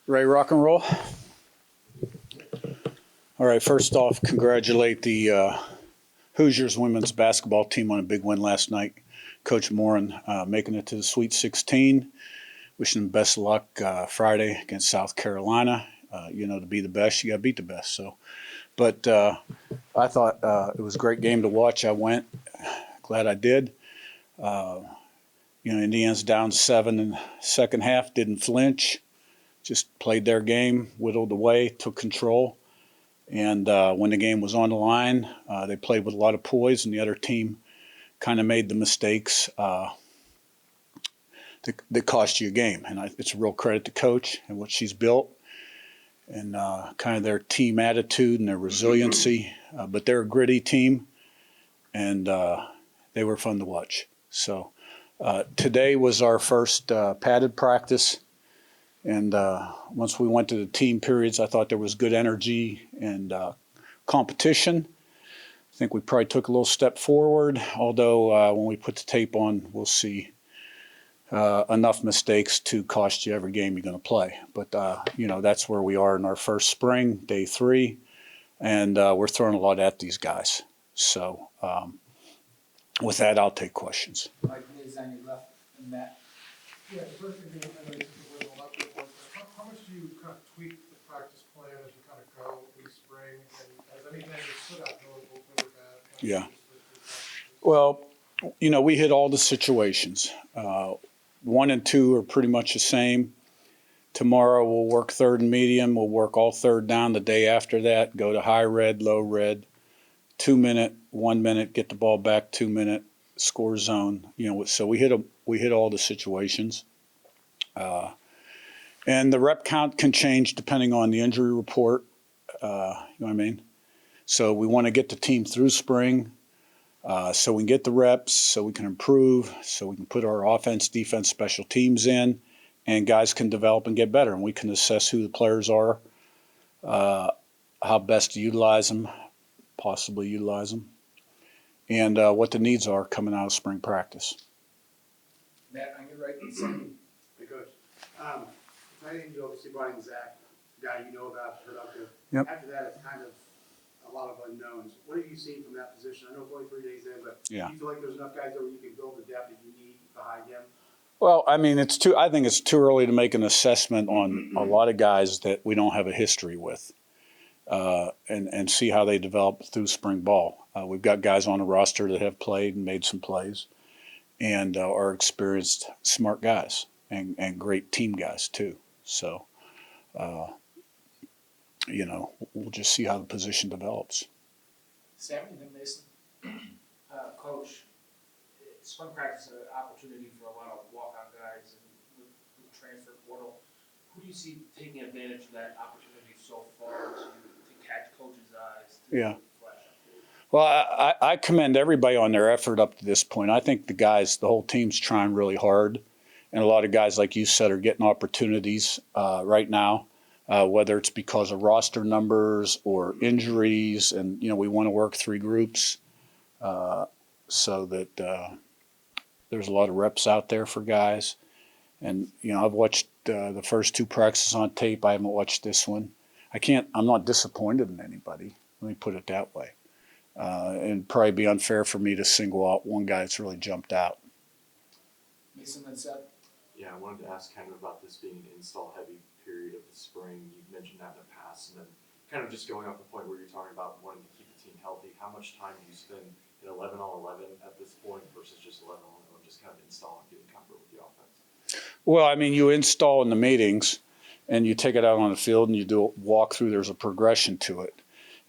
Ready, rock and roll? All right, first off, congratulate the Hoosiers women's basketball team on a big win last night. Coach Morin making it to the Sweet 16. Wishing them best of luck Friday against South Carolina. To be the best, you got to beat the best. But I thought it was a great game to watch. I went. Glad I did. Indiana's down 7 in the second half, didn't flinch, just played their game, whittled away, took control. And when the game was on the line, they played with a lot of poise, and the other team kind of made the mistakes that cost you a game. And it's a real credit to Coach and what she's built and kind of their team attitude and their resiliency. But they're a gritty team, and they were fun to watch. So today was our first padded practice. And once we went to the team periods, I thought there was good energy and competition. I think we probably took a little step forward, although when we put the tape on, we'll see enough mistakes to cost you every game you're going to play. But, that's where we are in our first spring, day 3, and we're throwing a lot at these guys. So with that, I'll take questions. Mike is on your left, and Matt. Yeah, the first thing that I know is how much do you kind of tweak the practice plan as you kind of go through spring, and has anything stood out notable, good or bad? Yeah. Well, we hit all the situations. 1 and 2 are pretty much the same. Tomorrow we'll work third and medium. We'll work all third down. The day after that, go to high red, low red, 2 minute, 1 minute, get the ball back, 2 minute, score zone. So we hit all the situations. And the rep count can change depending on the injury report. You know what I mean? So we want to get the team through spring so we can get the reps, so we can improve, so we can put our offense, defense, special teams in, and guys can develop and get better. And we can assess who the players are, how best to utilize them, possibly utilize them, and what the needs are coming out of spring practice. Matt, on your right, Sam. Hey, Coach. Tight end, you obviously brought in Zach, a guy you know about, productive. Yep. After that, it's kind of a lot of unknowns. What have you seen from that position? I know it's only 3 days in, but Yeah. do you feel like there's enough guys there where you can build the depth that you need behind him? Well, I mean, I think it's too early to make an assessment on a lot of guys that we don't have a history with, and see how they develop through spring ball. We've got guys on the roster that have played and made some plays, and are experienced, smart guys, and great team guys too. So, we'll just see how the position develops. Sam and then Mason. Coach, spring practice is an opportunity for a lot of walk-on guys and with transfer portal. Who do you see taking advantage of that opportunity so far to catch coaches' eyes? Yeah. Well, I commend everybody on their effort up to this point. I think the whole team's trying really hard. And a lot of guys, like you said, are getting opportunities right now, whether it's because of roster numbers or injuries. And, we want to work 3 groups so that there's a lot of reps out there for guys. And, I've watched the first 2 practices on tape. I haven't watched this one. I'm not disappointed in anybody. Let me put it that way. And probably be unfair for me to single out one guy that's really jumped out. Mason and Seth. Yeah, I wanted to ask kind of about this being an install-heavy period of the spring. You've mentioned that in the past, and then kind of just going off the point where you're talking about wanting to keep the team healthy. How much time do you spend in 11-on-11 at this point versus just 11-on-11, just kind of installing, getting comfort with the offense? Well, I mean, you install in the meetings, and you take it out on the field, and you do a walkthrough. There's a progression to it,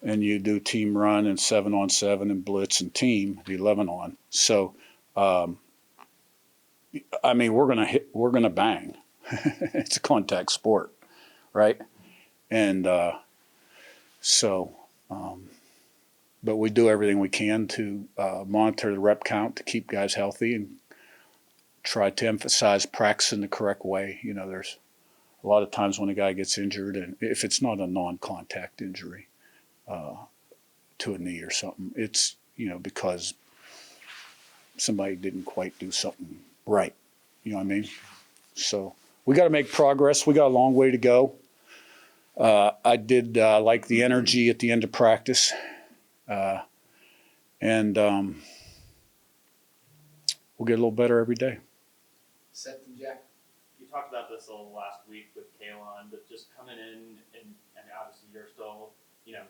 and you do team run and 7-on-7 and blitz and team, the 11-on. So. I mean, we're gonna bang. It's a contact sport, right? And but we do everything we can to monitor the rep count to keep guys healthy and try to emphasize practicing the correct way. There's a lot of times when a guy gets injured, and if it's not a non-contact injury to a knee or something, it's because somebody didn't quite do something right. You know what I mean? So we got to make progress. We got a long way to go. I did like the energy at the end of practice. And we'll get a little better every day. Seth and Jack. You talked about this a little last week with Kalon, but just coming in and obviously you're still, a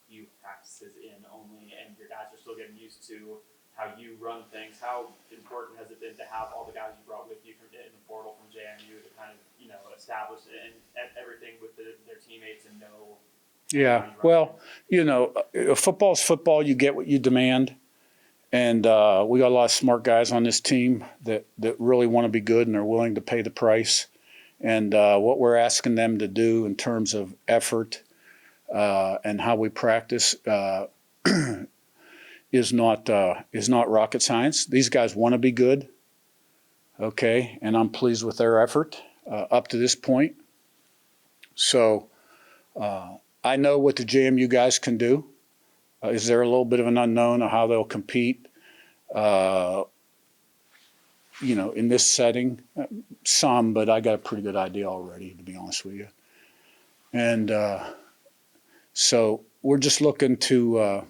few practices in only, and your guys are still getting used to how you run things. How important has it been to have all the guys you brought with you from in the portal from JMU to kind of, establish and everything with their teammates and know? Yeah, well, football's football. You get what you demand. And we got a lot of smart guys on this team that really want to be good and are willing to pay the price. And what we're asking them to do in terms of effort and how we practice is not rocket science. These guys want to be good, okay, and I'm pleased with their effort up to this point. So I know what the JMU guys can do. Is there a little bit of an unknown of how they'll compete, in this setting? Some, but I got a pretty good idea already, to be honest with you. And so we're just looking to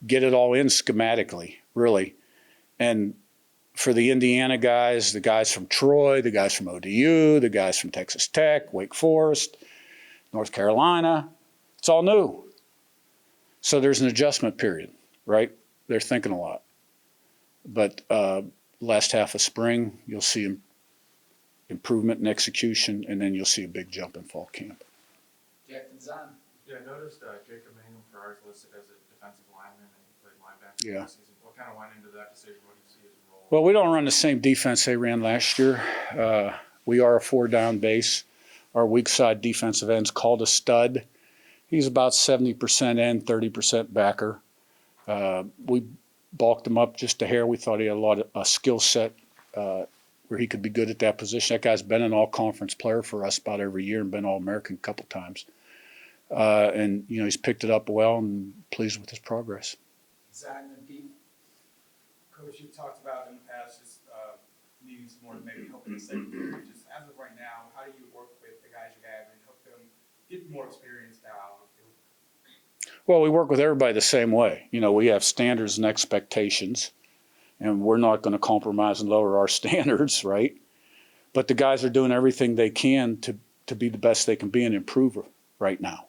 get it all in schematically, really. And for the Indiana guys, the guys from Troy, the guys from ODU, the guys from Texas Tech, Wake Forest, North Carolina, it's all new. So there's an adjustment period, right? They're thinking a lot. But last half of spring, you'll see improvement in execution, and then you'll see a big jump in fall camp. Jack and Zahn. Yeah, I noticed Jacob Mangum for ours listed as a defensive lineman and he played linebacker Yeah. this season. What kind of went into that decision? What do you see as a role? Well, we don't run the same defense they ran last year. We are a 4-down base. Our weak side defensive end's called a stud. He's about 70% end, 30% backer. We bulked him up just a hair. We thought he had a skill set where he could be good at that position. That guy's been an all-conference player for us about every year and been All-American a couple times. And he's picked it up well and pleased with his progress. Zahn and Pete. Coach, you've talked about in the past just needing some more maybe help in the secondary. Just as of right now, how do you work with the guys you have and help them get more experience now out on the field? Well, we work with everybody the same way. We have standards and expectations, and we're not going to compromise and lower our standards, right? But the guys are doing everything they can to be the best they can be and improve right now.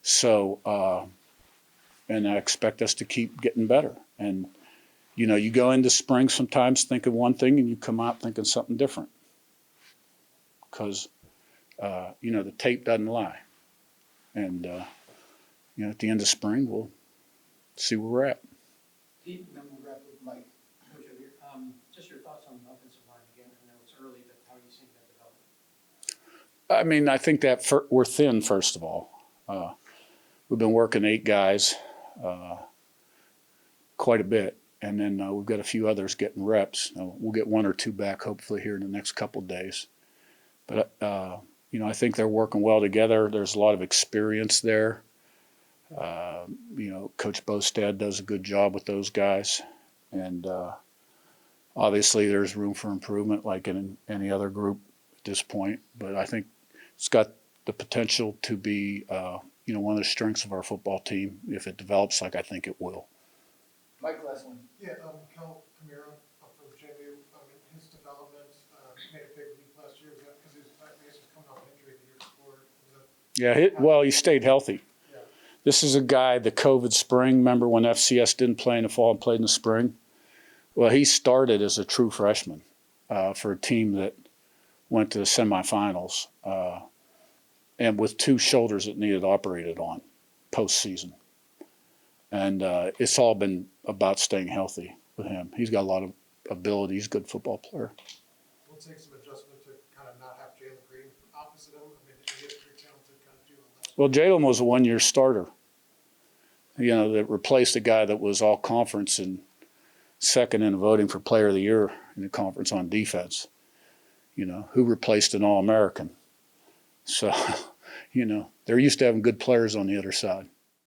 So, and I expect us to keep getting better. And, you go into spring sometimes thinking one thing and you come out thinking something different. Because, the tape doesn't lie. And, at the end of spring, we'll see where we're at. Pete, and then we'll wrap with Mike. Coach, just your thoughts on the offensive line again. I know it's early, but how are you seeing that develop? I mean, I think that we're thin, first of all. We've been working 8 guys quite a bit, and then we've got a few others getting reps. We'll get 1 or 2 back hopefully here in the next couple of days. But, I think they're working well together. There's a lot of experience there. Coach Bostad does a good job with those guys. And obviously there's room for improvement like in any other group at this point. But I think it's got the potential to be, one of the strengths of our football team if it develops like I think it will. Mike, last one. Yeah, Cal Camara from JMU, his development, made a big leap last year. Was that because he was coming off injury the year before? Yeah, he stayed healthy. Yeah. This is a guy, the COVID spring, remember when FCS didn't play in the fall and played in the spring? Well, he started as a true freshman for a team that went to the semifinals and with 2 shoulders that needed operated on postseason. And it's all been about staying healthy with him. He's got a lot of ability. He's a good football player. Will it take some adjustment to kind of not have Jalen Green opposite him? I mean, he is pretty talented kind of duo. Well, Jalen was a 1-year starter, that replaced a guy that was all conference and second in the voting for player of the year in the conference on defense, who replaced an All-American. So, they're used to having good players on the other side.